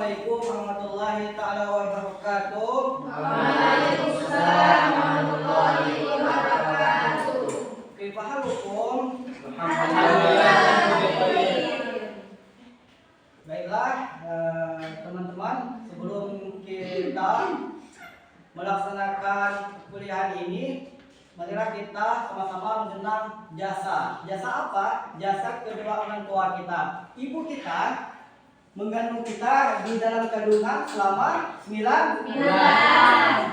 Assalamualaikum warahmatullahi taala wabarakatuh. Waalaikumsalam warahmatullahi wabarakatuh. Kaifa halukum? Baiklah, teman-teman, sebelum kita melaksanakan kuliah ini, marilah kita sama-sama mengenang jasa. Jasa apa? Jasa kedua orang tua kita. Ibu kita mengandung kita di dalam kandungan selama 9 bulan.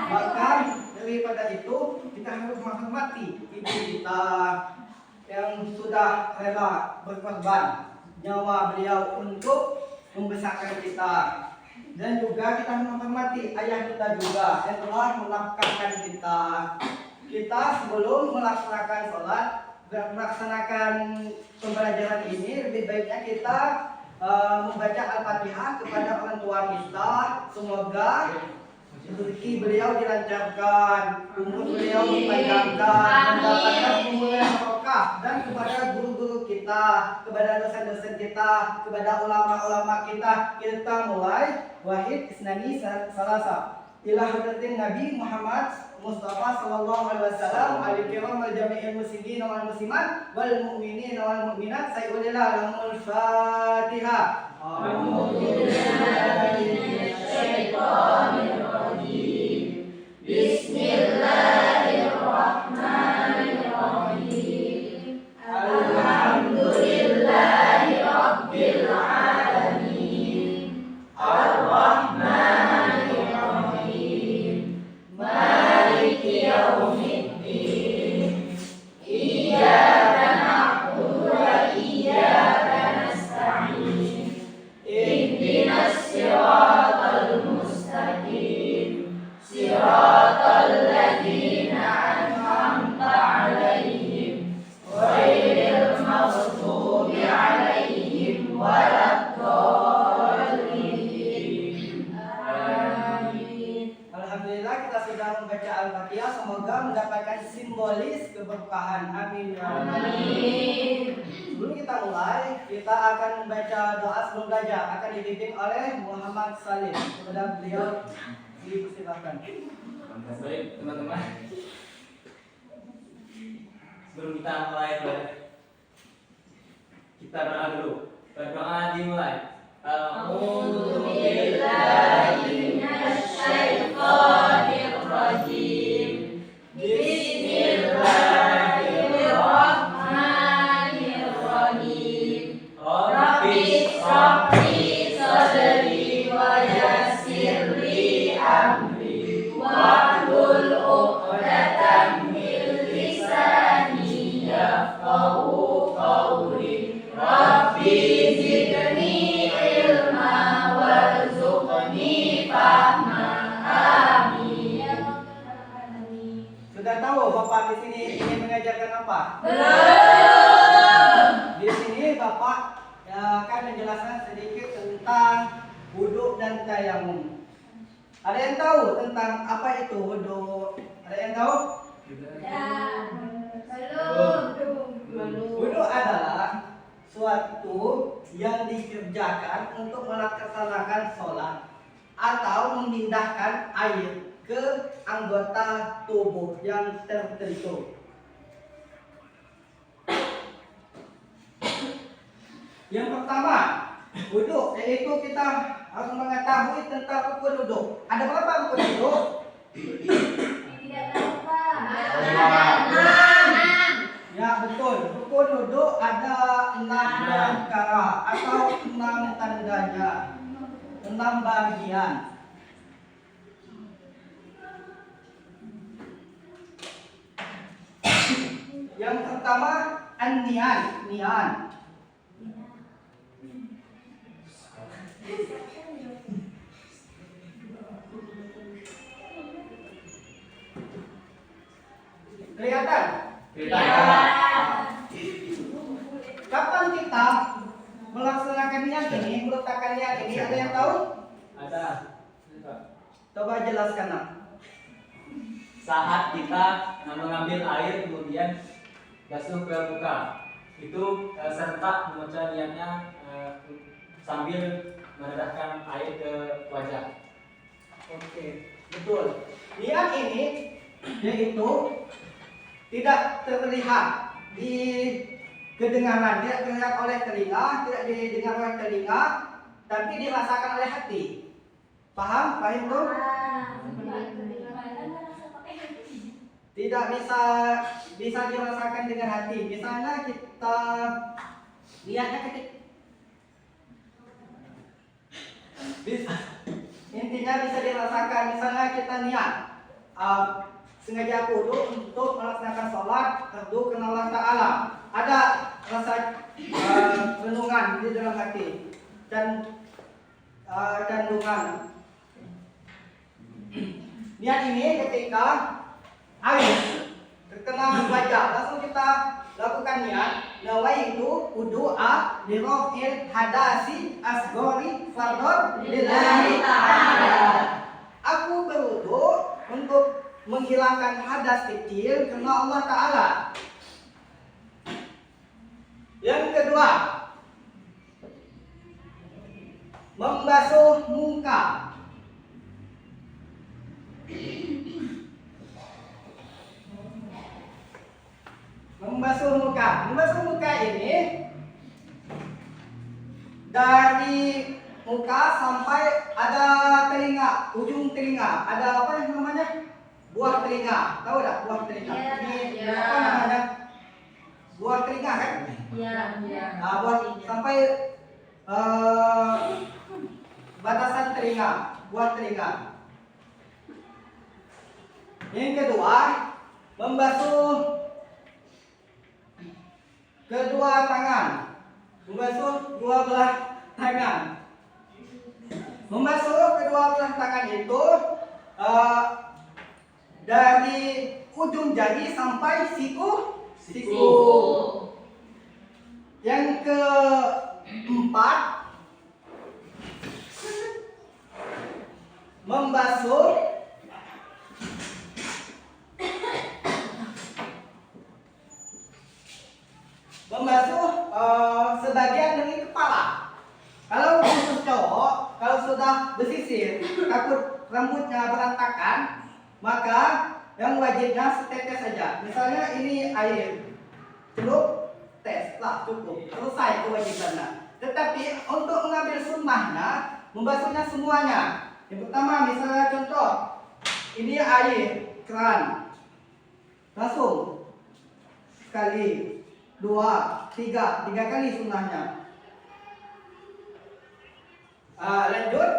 Bahkan daripada itu kita harus menghormati ibu kita yang sudah rela berkorban nyawa beliau untuk membesarkan kita. Dan juga kita menghormati ayah kita juga yang telah menafkahkan kita. Kita sebelum melaksanakan sholat, melaksanakan pembelajaran ini, lebih baiknya kita membaca Al-Fatihah kepada orang tua kita. Semoga rezeki beliau dilancarkan, umur beliau dipanjangkan, mendapatkan umur yang barokah. Dan kepada guru-guru kita, kepada dosen-dosen kita, kepada ulama-ulama kita, kita mulai wahid isnani salasa ila hadratin Nabi Muhammad Mustafa sallallahu alaihi wasallam al-kiram wal jami'il muslimin wal muslimat wal mu'minin wal mu'minat sayyidina lahumul Fatihah. Bismillahirrahmanirrahim. Alhamdulillahi rabbil alamin. Ar-Rahmanir Rahim. Maliki yaumiddin. Iyyaka na'budu wa iyyaka nasta'in. Ihdinas siratal mustaqim. Siratal ladzina an'amta 'alaihim ghairil maghdubi 'alaihim waladdallin. Amin. Alhamdulillah kita sudah membaca Al-Fatihah, semoga mendapatkan simbolis keberkahan. Amin ya rabbal alamin. Sebelum kita mulai, kita akan membaca doa sebelum belajar, akan dipimpin oleh Muhammad Salim. Kepada beliau dipersilakan. Baik teman-teman, sebelum kita mulai belajar, kita berdoa dulu. Berdoa dimulai. A'udzubillahi minasyaitonir rajim. Bismillahirrahmanirrahim. Rabbi shrah li sadri wa yassir li amri wahlul 'uqdatam min lisani yafqahu qawli. Rabbi zidni ilma warzuqni fahma. Amin. Sudah tahu Bapak di sini ingin mengajarkan apa? Belum. Di sini Bapak akan menjelaskan sedikit tentang wudhu dan tayamum. Ada yang tahu tentang apa itu wudhu? Ada yang tahu? Belum. Wudhu adalah suatu yang dikerjakan untuk melaksanakan sholat atau memindahkan air ke anggota tubuh yang tertentu. Yang pertama, wudhu, yaitu kita harus mengetahui tentang rukun wudhu. Ada berapa rukun wudhu? Tidak tahu, Pak. Ya betul, rukun wudhu ada 6 perkara atau 6 tandanya, 6 bagian. Yang pertama nian. Kelihatan? Kapan kita melaksanakan niat ini, meletakkan niat ini, ada yang tahu? Ada. Coba jelaskan nak. Saat kita mengambil air kemudian basuh ke muka, itu serentak membaca niatnya sambil menedahkan air ke wajah. Oke, betul. Niat ini yaitu tidak terlihat di kedengaran, tidak terlihat oleh telinga, tidak didengar oleh telinga, tapi dirasakan oleh hati. Paham? Paham tuh? Tidak bisa dirasakan dengan hati. Misalnya kita lihatnya intinya bisa dirasakan. Misalnya kita niat sengaja wudu untuk melaksanakan sholat fardu karena Allah Ta'ala. Ada rasa renungan di dalam hati dan kandungan. Niat ini ketika air terkena wajah, langsung kita lakukan niat. Nawaitu wudu'a li raf'il hadasi asghari fardhu lillahi ta'ala. Aku berwudu untuk menghilangkan hadas kecil karena Allah Ta'ala. Yang kedua, membasuh muka. Membasuh muka ini dari muka sampai ada telinga, ujung telinga. Ada apa yang namanya? Buah telinga. Tahu tak buah telinga? Ya, Ini ya. apa namanya? Buah telinga kan? Iya. Nah, buat sampai batasan telinga, buah telinga. Yang kedua, membasuh kedua tangan. Membasuh dua belah tangan. Membasuh kedua belah tangan itu dari ujung jari sampai siku. Yang keempat, membasuh sebagian dari kepala. Kalau khusus cowok, kalau sudah bersisir, takut rambutnya berantakan, maka yang wajibnya setetes saja. Misalnya ini air, celup, tes lah cukup, selesai kewajibannya. Tetapi untuk mengambil sunnahnya, membasuhnya semuanya. Yang pertama, misalnya contoh, ini air keran, langsung sekali, dua, tiga kali sunnahnya. Lanjut,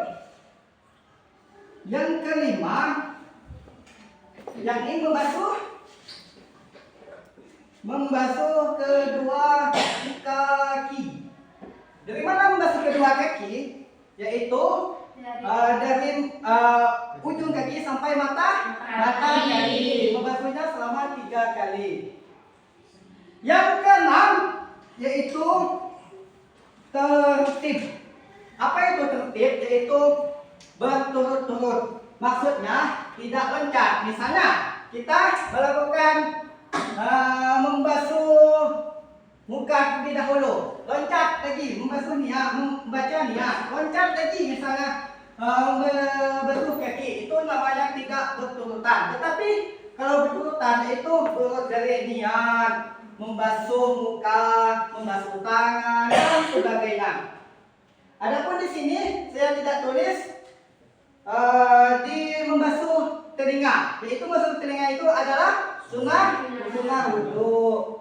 yang kelima, yang ini membasuh kedua kaki. Dari mana membasuh kedua kaki? Yaitu dari ujung kaki sampai mata kaki. Membasuhnya selama 3 kali. Yang keenam yaitu tertib. Apa itu tertib? Yaitu berturut-turut. Maksudnya tidak loncat. Misalnya kita melakukan membasuh muka terlebih dahulu, loncat lagi membasuh niat, membaca niat, loncat lagi misalnya membasuh kaki. Itu namanya tidak berturutan. Tetapi kalau berturutan itu berurut dari niat, membasuh muka, membasuh tangan dan sebagainya. Adapun di sini saya tidak tulis di membasuh telinga. Yaitu membasuh telinga itu adalah sunnah wudu.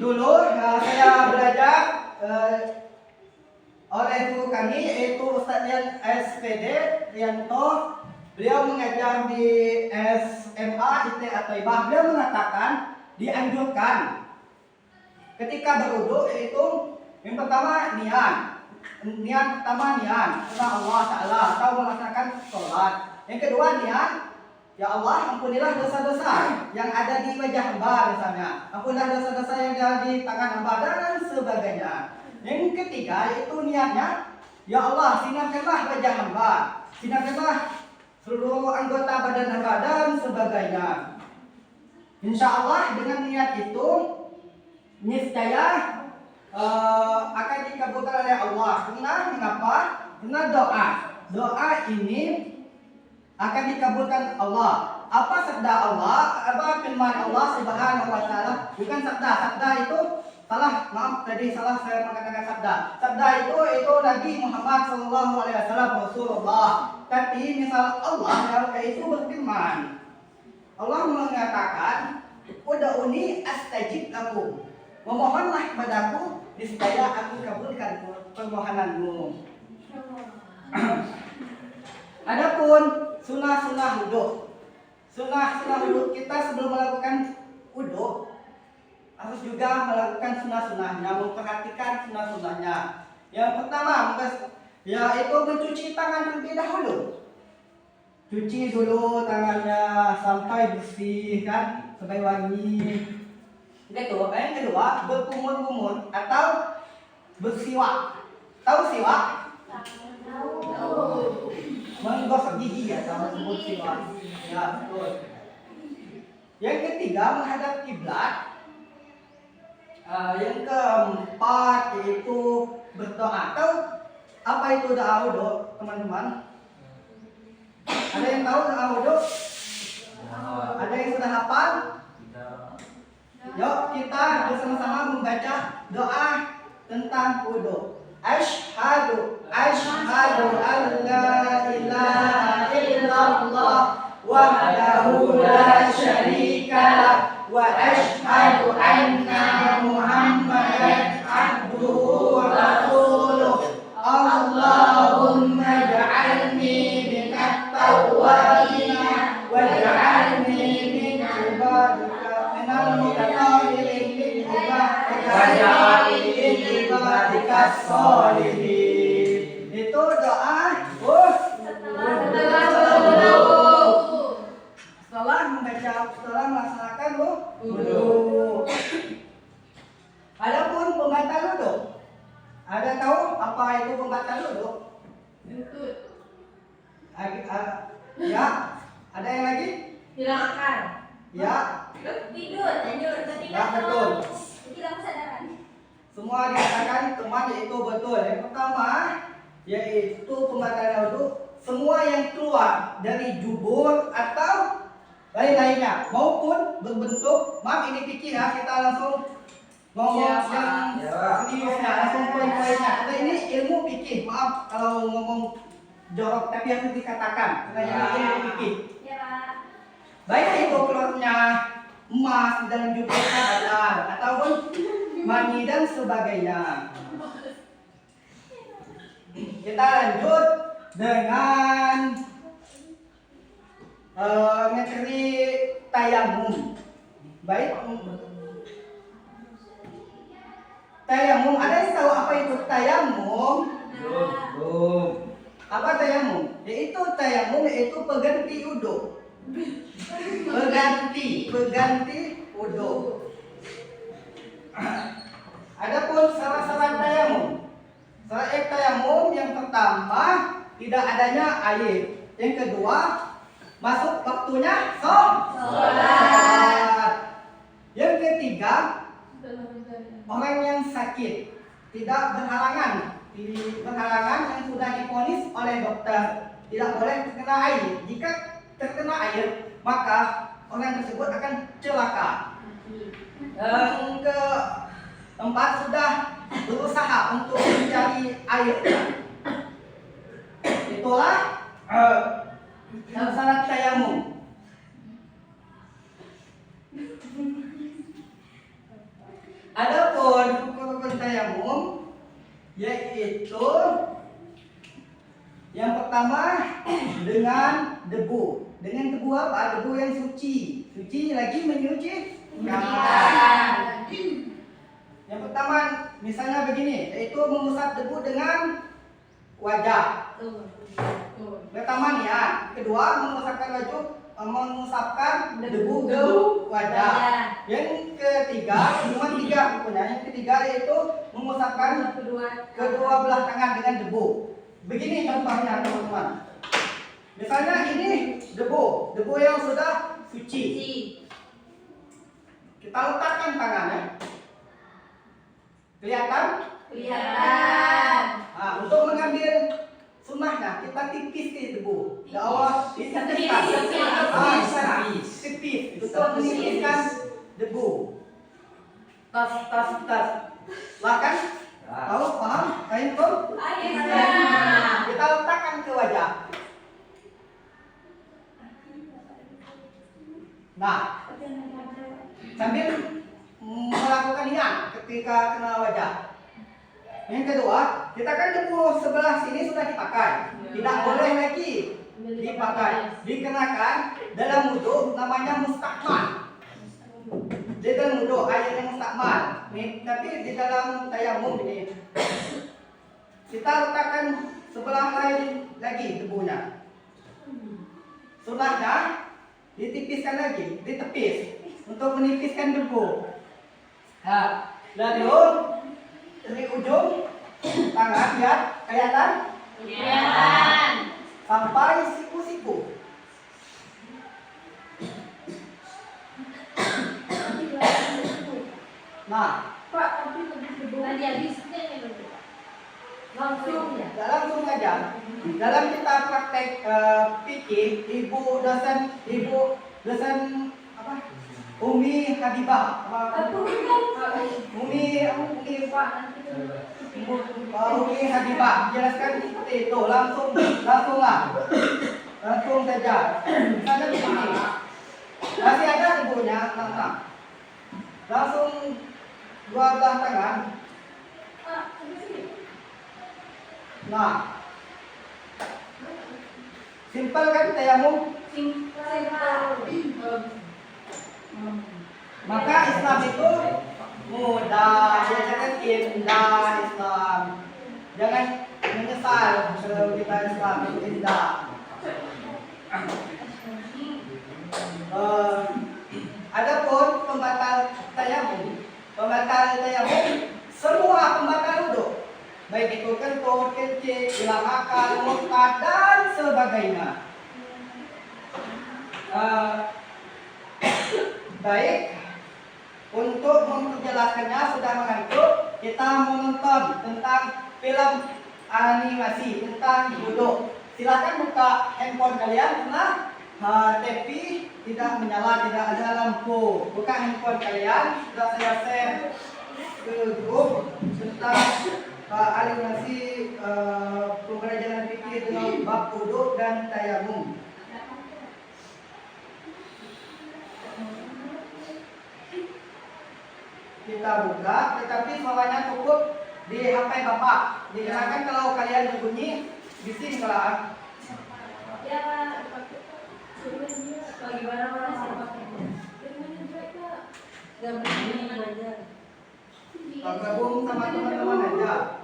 Dulu saya belajar oleh guru kami yaitu Ustaz Rian SPD Rianto. Beliau mengajar di SMA ITA Thaibah. Beliau mengatakan dianjurkan ketika berwudu yaitu yang pertama niat pertama niat karena Allah Ta'ala atau melaksanakan sholat. Yang kedua niat, ya Allah ampunilah dosa-dosa yang ada di wajah hamba misalnya, ampunilah dosa-dosa yang ada di tangan hamba dan sebagainya. Yang ketiga yaitu niatnya, ya Allah sinarkanlah wajah hamba, sinarkanlah seluruh anggota badan hamba dan sebagainya. Insya Allah dengan niat itu niscaya akan dikabulkan oleh Allah. Karena mengapa? Karena doa ini akan dikabulkan Allah. Apa sabda Allah? Apa firman Allah Subhanahu wa taala? Bukan sabda. Sabda itu salah. Maaf tadi salah saya mengatakan sabda. Sabda itu Nabi Muhammad sallallahu alaihi wasallam Rasulullah. Tapi misal Allah itu berfirman. Allah mengatakan, "Ud'uni astajib lakum." Memohonlah kepadaku, niscaya aku kabulkan permohonanmu. Adapun sunnah wudhu. Sunnah wudhu kita sebelum melakukan wudhu harus juga melakukan sunnah-sunnahnya, memperhatikan sunnah-sunnahnya. Yang pertama, yaitu mencuci tangan terlebih dahulu. Cuci dulu tangannya sampai bersih kan, sampai wangi. Yang kedua, berkumur-kumur atau bersiwak. Tahu siwak? Menggosok gigi ya, sama sebut siwak. Ya, betul. Yang ketiga, menghadap kiblat. Yang keempat yaitu berdoa. Tahu apa itu doa wudhu, teman-teman? Ada yang tahu doa wudhu? Ada yang sudah hafal? Yuk kita bersama-sama membaca doa tentang wudhu. Asyhadu an la ilaha illallah wahdahu la syarika lah wa asyhadu anna Muhammadan abduhu wa rasuluh. Allahumma ja'alni minat tawwabina waj'alni min ibadika minal mutatahhirin min ibadika sholihin. Itu doa setelah melaksanakan wudhu. Adapun pembatal wudhu, ada tahu apa itu pembatal wudhu? Ya, ada yang lagi? Hilang akal. Ya. Tidur. Ya, betul. Hilang kesadaran. Semua dikatakan teman yaitu betul. Yang pertama yaitu pembatalan wudhu, semua yang keluar dari jubur atau lain-lainnya maupun berbentuk, maaf ini fikih ya, kita langsung ngomong yang seriusnya, langsung poin-poinnya. Karena ini ilmu fikih, maaf kalau ngomong jorok tapi harus dikatakan karena ini ilmu fikih. Ya, Pak. Baik itu keluarnya emas dalam jubur badan ataupun mani dan sebagainya. Kita lanjut dengan materi tayamum. Baik. Tayamum, ada yang tahu apa itu tayamum? Belum. Apa tayamum? Yaitu pengganti wudhu. Pengganti wudhu. Adapun syarat-syarat tayamum. Syarat tayamum yang pertama tidak adanya air. Yang kedua masuk waktunya sholat. Yang ketiga orang yang sakit tidak berhalangan yang sudah divonis oleh dokter tidak boleh terkena air. Jika terkena air maka orang tersebut akan celaka. Yang keempat sudah berusaha untuk mencari air. Itulah syarat tayamum. Adapun rukun tayamum yaitu yang pertama dengan debu. Dengan debu apa? Debu yang suci. Suci lagi menyuci tangan. Yang pertama misalnya begini, yaitu mengusap debu dengan wajah. Pertama nih ya. Kedua mengusapkan debu ke wajah. Yang ketiga, cuma tiga rukunnya. Yang ketiga yaitu mengusapkan kedua belah tangan dengan debu. Begini contohnya teman-teman. Misalnya ini debu yang sudah suci. Kita letakkan tangannya. Kelihatan? Kelihatan. Nah, untuk mengambil sunnahnya kita tipis di debu. Di awal ditipiskan. Tipis. Untuk menipiskan debu. Tas. Lah kan? Tahu? Paham? Kain tuh? Kita letakkan ke wajah. Nah, sambil melakukan niat ketika kena wajah. Yang kedua, kita kan debu sebelah sini sudah dipakai, tidak boleh lagi dipakai. Dikenakan dalam wudu namanya mustakmal. Di dalam wudu ayatnya mustakmal. Nih, tapi di dalam tayamum ini kita letakkan sebelah lain lagi debunya. Sunnahnya ditipiskan lagi, ditepis untuk menipiskan debu. Nah, dari ujung tangan ya kelihatan sampai siku-siku. Nah, Pak, tapi tadi habisnya langsung ya. langsung aja. Dalam kita praktek fikih, ibu dosen apa? Umi Habibah. Umi Habibah jelaskan seperti itu. Langsung saja. Misalnya begini. Masih ada ibunya, langsung dua belah tangan. Nah, simpel kan tayamum? Maka Islam itu mudah, jangan indah Islam. Jangan menyesal kalau kita Islam itu indah. Adapun pembatal tayamum, semua pembatal wudu, baik itu kentut, kencing, hilang akal, murtad dan sebagainya. Baik, untuk memperjelaskannya sudah mengantuk, kita menonton tentang film animasi tentang wudu. Silakan buka handphone kalian karena TV tidak menyala, tidak ada lampu. Buka handphone kalian, sudah saya share ke grup tentang animasi pembelajaran fikih dengan bab wudu dan tayamum. Kita buka, tetapi suaranya cukup di HP Bapak. Dikarenakan kalau kalian berbunyi, bising malah. Ya, bagaimana sih Gabung sama teman-teman aja.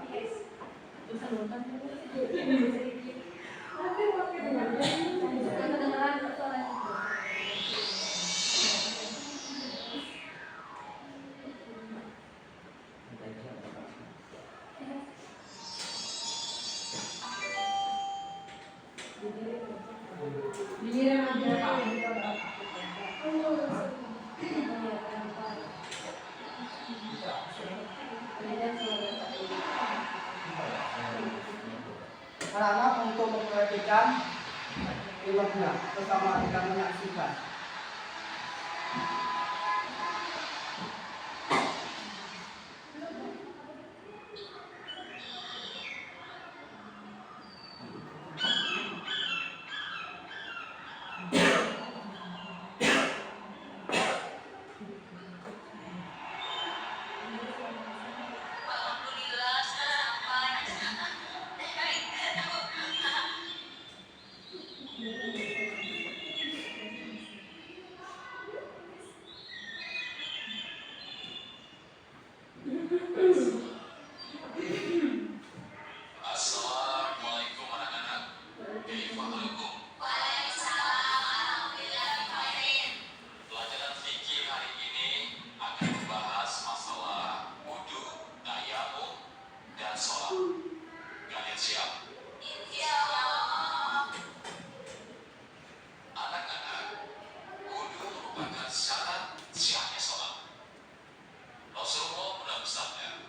Anak-anak untuk memperhatikan filmnya bersama dengan menyaksikan. Assalamualaikum anak-anak. Kaifahalukum? Pelajaran fikih hari ini akan membahas masalah wudu, tayamum, dan sholat. Kalian siap? Anak-anak, wudu merupakan syarat sahnya sholat. Rasulullah pernah bersabda,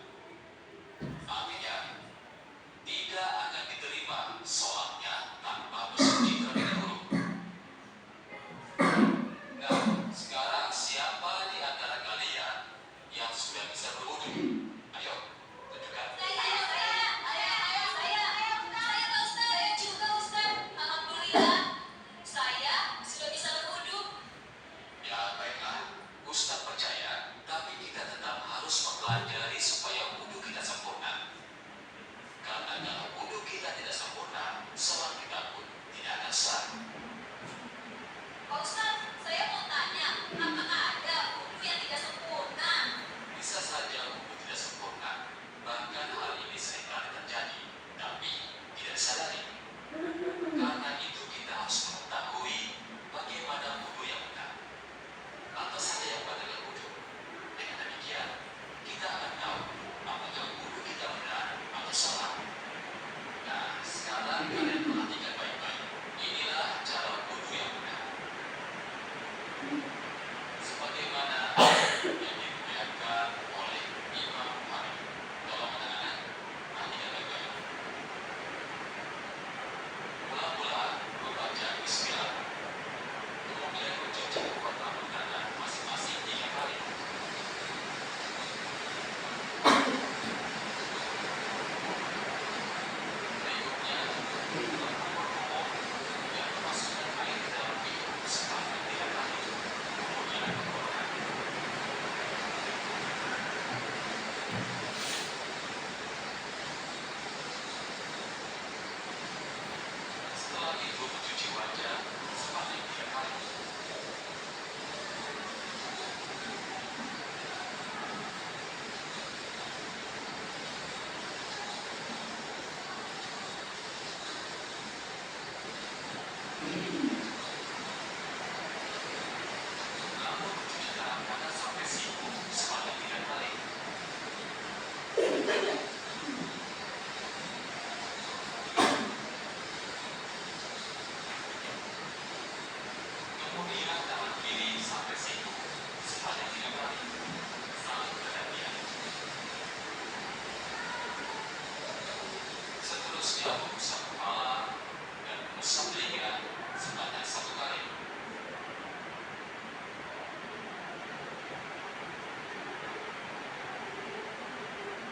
Wajib mengusap kepala dan mengusap telinga sebanyak 1 kali.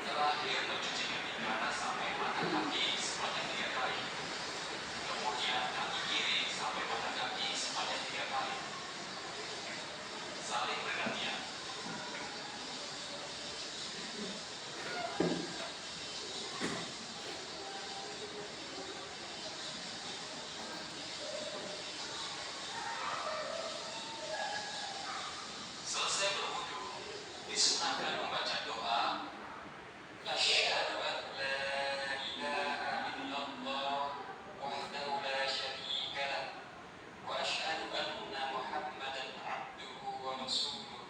Terakhir mencuci kaki kanan sampai mata kaki sebanyak 3 kali. Kemudian kaki kiri sampai mata kaki sebanyak 3 kali. Saling bergantian. Selesai berwudu, disunahkan membaca doa Asyhadu an la ilaha illallah wahdahu la syarika lah wa asyhadu anna Muhammadan abduhu wa rasuluh.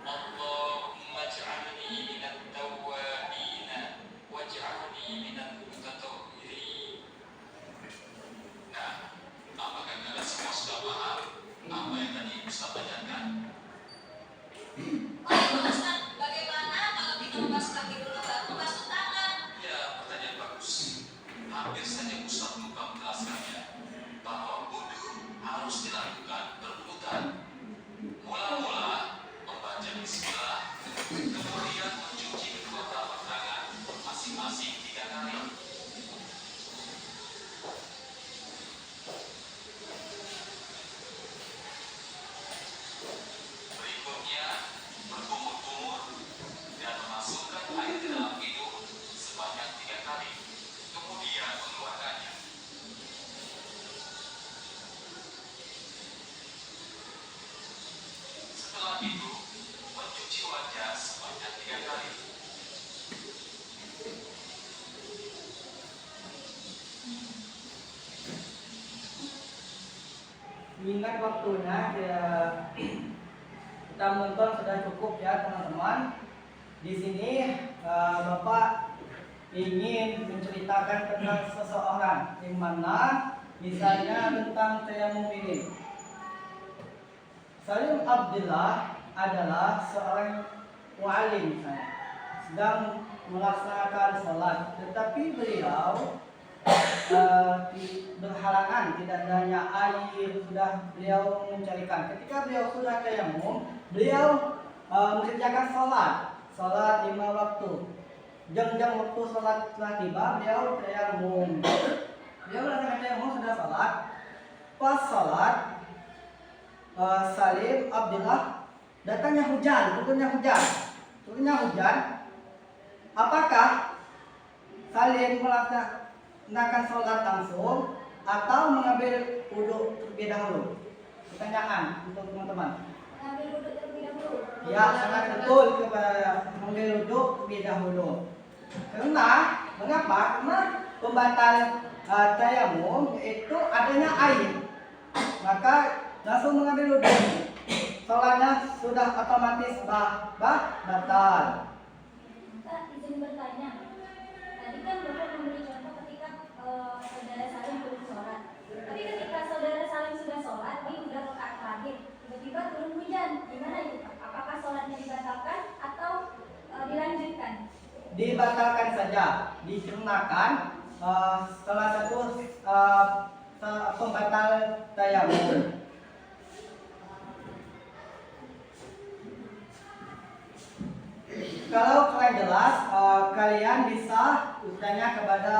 Allahumma ij'alni minat tawwabin waj'alni minal mutatahhirin. Nah, apakah kalian semua sudah paham apa yang tadi Ustaz ajarkan? Ustaz, bagaimana kalau kita membasuh kaki dulu baru membasuh tangan? Ya, pertanyaan bagus. Hampir saja Ustaz lupa menjelaskannya bahwa wudu harus dilakukan berurutan. Mula-mula membaca bismillah, kemudian mencuci kedua telapak tangan masing-masing 3 kali. Berikutnya, berkumur-kumur dan memasukkan air ke dalam hidung sebanyak 3 kali. Kemudian mengeluarkannya. Setelah itu, mencuci wajah sebanyak 3 kali. Ingat waktunya ya, kita menonton sudah cukup ya teman-teman. Di sini Bapak ingin menceritakan tentang seseorang yang mana misalnya tentang tayamum ini. Salim Abdullah adalah seorang muallim misalnya, sedang melaksanakan salat, tetapi beliau berhalangan, tidak adanya air, sudah beliau mencarikan. Ketika beliau sudah tayamum, beliau mengerjakan salat 5 waktu. Jam-jam waktu salat telah tiba, beliau tayamum. Beliau melaksanakan tayamum, sudah salat. Pas salat, Salim Abdullah datangnya hujan, turunnya hujan. Apakah Salim melaksanakan sholat langsung atau mengambil wudhu terlebih dahulu? Pertanyaan untuk teman-teman. Mengambil wudhu terlebih dahulu. Ya, sangat betul kepada mengambil wudhu terlebih dahulu. Karena mengapa? Karena pembatal tayamum itu adanya air. Maka langsung mengambil wudhu, sholatnya sudah otomatis batal. Pak, izin bertanya. Tadi kan Bapak memberi contoh ketika saudara Salim belum sholat. Tapi ketika saudara Salim sudah sholat, ini udah rakaat terakhir, tiba-tiba turun hujan. Gimana itu Pak? Apakah sholatnya dibatalkan atau dilanjutkan? Dibatalkan saja, dikarenakan salah satu pembatal tayamum. Kalau kalian jelas, kalian bisa bertanya kepada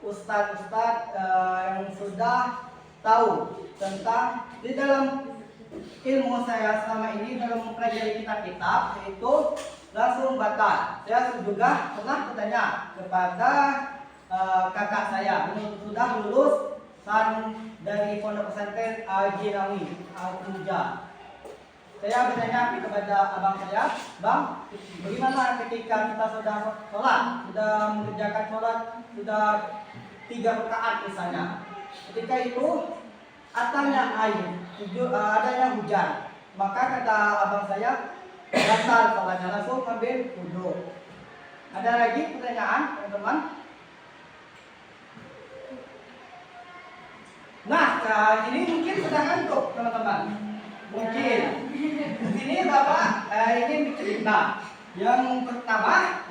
ustadz-ustadz yang sudah tahu tentang di dalam ilmu saya selama ini dalam mempelajari kitab-kitab, yaitu langsung batal. Saya juga pernah bertanya kepada kakak saya yang sudah lulus dari Pondok Pesantren Al-Jinawi Al-Kunja. Saya bertanya kepada abang saya, bang, bagaimana ketika kita sudah sholat, sudah mengerjakan sholat, sudah 3 rakaat misalnya. Ketika itu adanya air, adanya hujan, maka kata abang saya, batal sholatnya, langsung ambil wudhu. Ada lagi pertanyaan, teman-teman? Nah, ini mungkin sudah ngantuk, teman-teman. Mungkin. Di sini Bapak ingin bercerita. Yang pertama,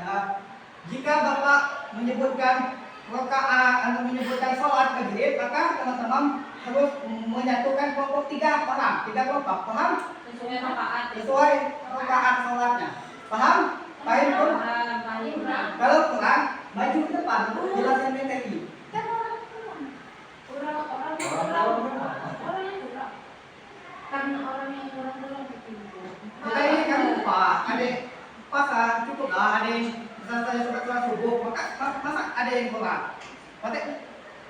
jika Bapak menyebutkan rakaat atau menyebutkan sholat maghrib, maka teman-teman harus menyatukan kelompok 3 paham? 3 kelompok paham? Sesuai rakaat sholatnya. Paham? Paham pun? Kalau kurang, maju ke depan, jelasin materi. Kan orang kurang Kita ini kan lupa, ada pasar cukup lah, ada yang saya sholat subuh, masa ada yang kurang?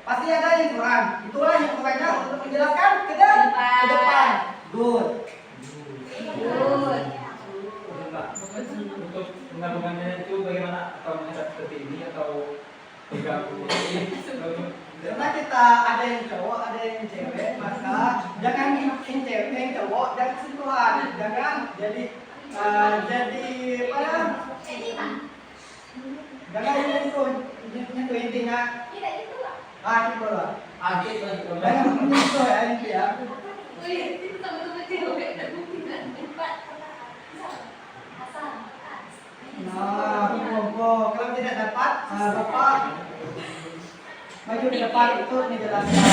Pasti ada yang kurang. Itulah yang kurangnya untuk menjelaskan ke depan. Good. Untuk penggabungannya itu bagaimana? Atau menghadap seperti ini atau bergabung ini? Karena kita ada yang cowok, ada yang cewek, maka jangan yang cewek, yang cowok dan kesimpulan, jangan jadi apa ya? Jangan itu intinya. Gitu lah. Jangan menyentuh ya inti ya. Nah, kalau tidak dapat, Bapak maju di depan itu menjelaskan.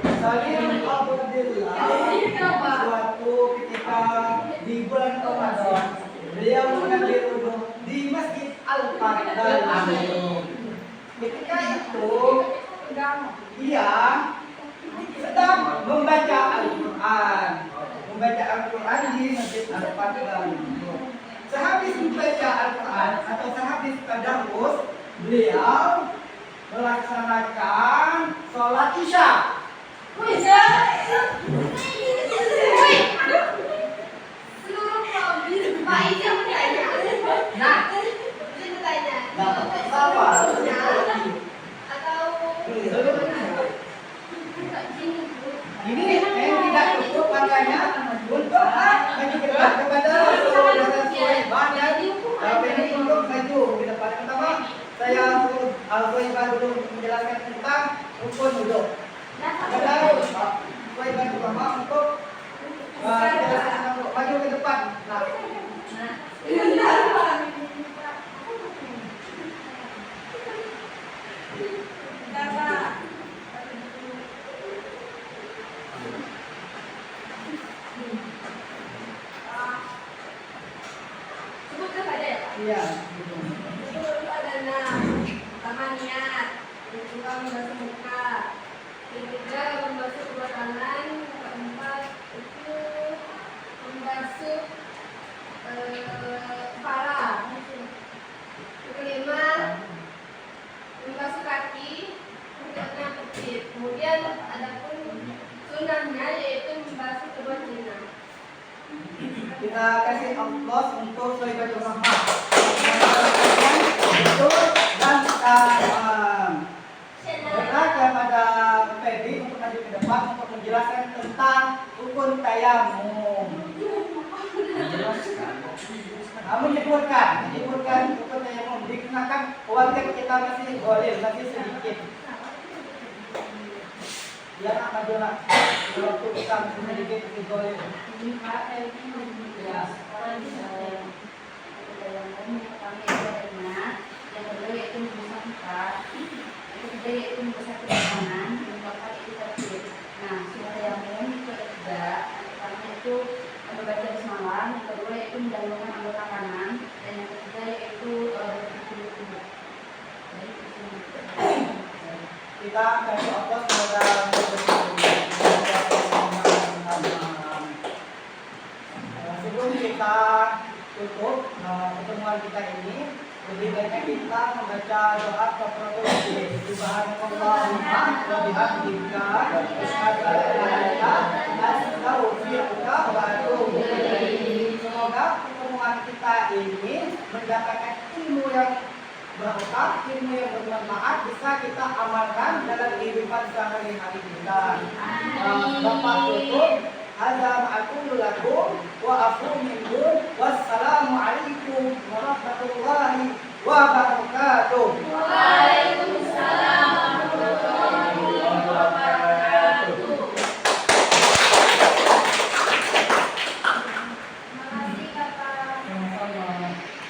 Misalnya apabila suatu ketika di bulan Ramadan beliau mengambil wudhu di Masjid Al-Fatah. Ketika itu dia sedang membaca Al-Quran. Di Masjid Al-Fatah. Sehabis membaca Al-Quran atau sehabis tadarus, beliau melaksanakan sholat Isya. Ini yang tidak cukup makanya untuk maju ke depan kepada Rasulullah dan ini untuk maju ke depan. Pertama saya Al-Qaeda dulu menjelaskan tentang rukun wudhu. Kepada Al-Qaeda pertama untuk menjelaskan maju ke depan. Iya. Pertama niat, kedua membasuh muka, ketiga membasuh kedua tangan, keempat itu membasuh kepala, kelima membasuh kaki, keenam kecil. Kemudian adapun sunahnya yaitu membasuh kedua telinga. Kita kasih aplaus untuk Sohibul Rahmah. Itu dan baiklah kepada Feby untuk maju ke depan untuk menjelaskan tentang rukun tayamum. Menyebutkan rukun tayamum dikenakan warga kita masih boleh, masih sedikit. Ya nak maju nak. Waktu kita masih sedikit masih boleh. Yang kedua yaitu membasuh muka, yang ketiga yaitu membasuh kedua tangan, yang keempat itu tertib. Nah, sunah tayamum itu ada 3. Pertama itu membaca bismillah, yang kedua yaitu mendahulukan anggota kanan, dan yang ketiga yaitu berkumpul. Kita kasih aplaus kepada sebelum kita tutup pertemuan kita ini, lebih baiknya kita membaca doa kafaratul majlis. Subhanallahumma wa bihamdika asyhadu an la ilaha illa anta astaghfiruka wa atubu ilaik. Semoga pertemuan kita ini mendapatkan ilmu yang barokah, ilmu yang bermanfaat, bisa kita amalkan dalam kehidupan sehari-hari kita. Bapak tutup. Hadza ma'qulu lakum wa afu minkum. Wassalamu alaikum warahmatullahi wabarakatuh.